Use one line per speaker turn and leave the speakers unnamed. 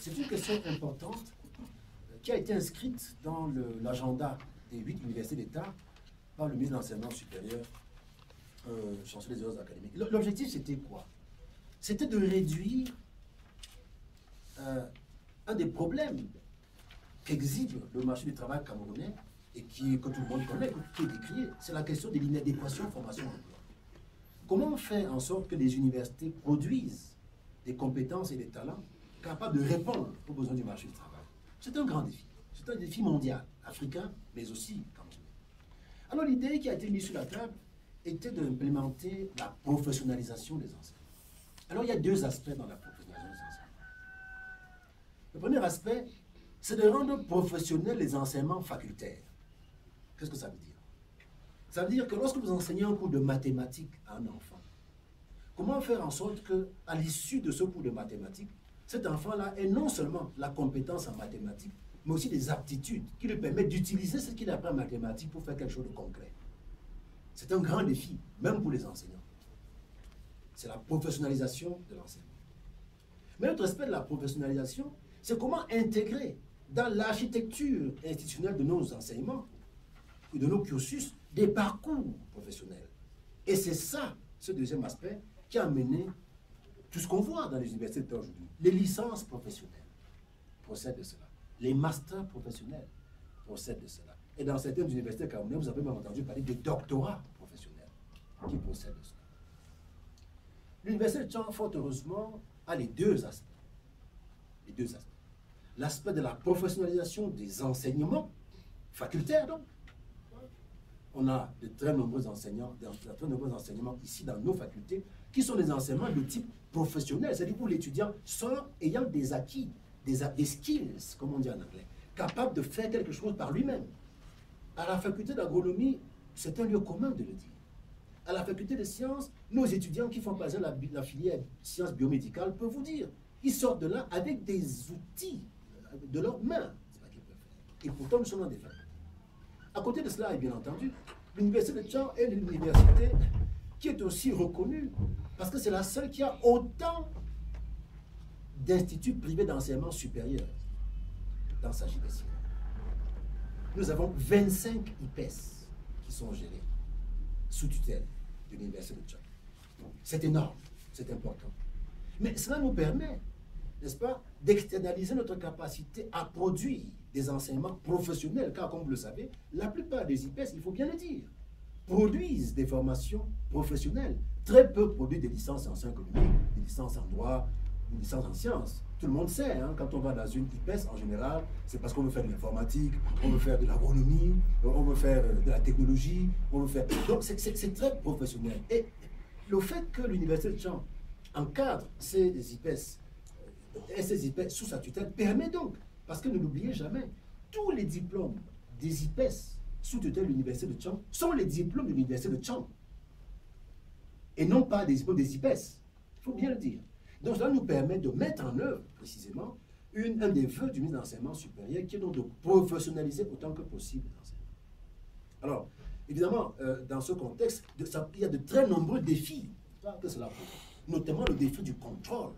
c'est une question importante qui a été inscrite dans l'agenda des 8 universités d'État par le ministre de l'Enseignement supérieur, chancelier des heures académiques. L'objectif, c'était quoi? C'était de réduire un des problèmes qu'exhibe le marché du travail camerounais et que tout le monde connaît, qui est décrié, c'est la question de l'inadéquation formation-emploi. Comment faire en sorte que les universités produisent des compétences et des talents capables de répondre aux besoins du marché du travail? C'est un grand défi. C'est un défi mondial, africain, mais aussi camerounais. Alors l'idée qui a été mise sur la table était d'implémenter la professionnalisation des enseignants. Alors il y a deux aspects dans la professionnalisation des enseignants. Le premier aspect, c'est de rendre professionnels les enseignements facultaires. Qu'est-ce que ça veut dire? Ça veut dire que lorsque vous enseignez un cours de mathématiques à un enfant, comment faire en sorte qu'à l'issue de ce cours de mathématiques, cet enfant-là ait non seulement la compétence en mathématiques, mais aussi des aptitudes qui lui permettent d'utiliser ce qu'il apprend en mathématiques pour faire quelque chose de concret. C'est un grand défi, même pour les enseignants. C'est la professionnalisation de l'enseignement. Mais l'autre aspect de la professionnalisation, c'est comment intégrer dans l'architecture institutionnelle de nos enseignements et de nos cursus des parcours professionnels. Et c'est ça, ce deuxième aspect, qui a mené tout ce qu'on voit dans les universités d'aujourd'hui. Les licences professionnelles procèdent de cela. Les masters professionnels procèdent de cela. Et dans certaines universités camerounaises, vous avez même entendu parler de doctorats professionnels qui procèdent de cela. L'université de Tchang, fort heureusement, a les deux aspects. Les deux aspects. L'aspect de la professionnalisation des enseignements facultaires, donc. On a de très nombreux enseignants, ici dans nos facultés, qui sont des enseignements de type professionnel, c'est-à-dire où l'étudiant sort ayant des acquis, des skills, comme on dit en anglais, capable de faire quelque chose par lui-même. À la faculté d'agronomie, c'est un lieu commun de le dire. À la faculté de sciences, nos étudiants qui font par exemple la filière sciences biomédicales peuvent vous dire, ils sortent de là avec des outils de leurs mains. C'est pas qu'ils peuvent faire. Et pourtant, nous sommes dans des facultés. À côté de cela, et bien entendu, l'université de Tchang est l'université qui est aussi reconnue parce que c'est la seule qui a autant d'instituts privés d'enseignement supérieur dans sa JDC. Nous avons 25 IPES qui sont gérés sous tutelle de l'université de Tchang. C'est énorme, c'est important. Mais cela nous permet, n'est-ce pas, d'externaliser notre capacité à produire des enseignements professionnels, car comme vous le savez, la plupart des IPES, il faut bien le dire, produisent des formations professionnelles. Très peu produisent des licences en sciences économiques, des licences en droit, des licences en sciences. Tout le monde sait, hein, quand on va dans une IPES, en général, c'est parce qu'on veut faire de l'informatique, on veut faire de l'agronomie, on veut faire de la technologie, on veut faire... Donc c'est très professionnel. Et le fait que l'université de Tchang encadre ces IPES, et ces IPES sous sa tutelle, permet donc, parce que ne l'oubliez jamais, tous les diplômes des IPES sous tutelle de l'université de Tchang sont les diplômes de l'université de Tchang. Et non pas des diplômes des IPES. Il faut bien le dire. Donc cela nous permet de mettre en œuvre précisément un des vœux du ministre de l'Enseignement supérieur qui est donc de professionnaliser autant que possible l'enseignement. Alors, évidemment, dans ce contexte, il y a de très nombreux défis que cela pose, notamment le défi du contrôle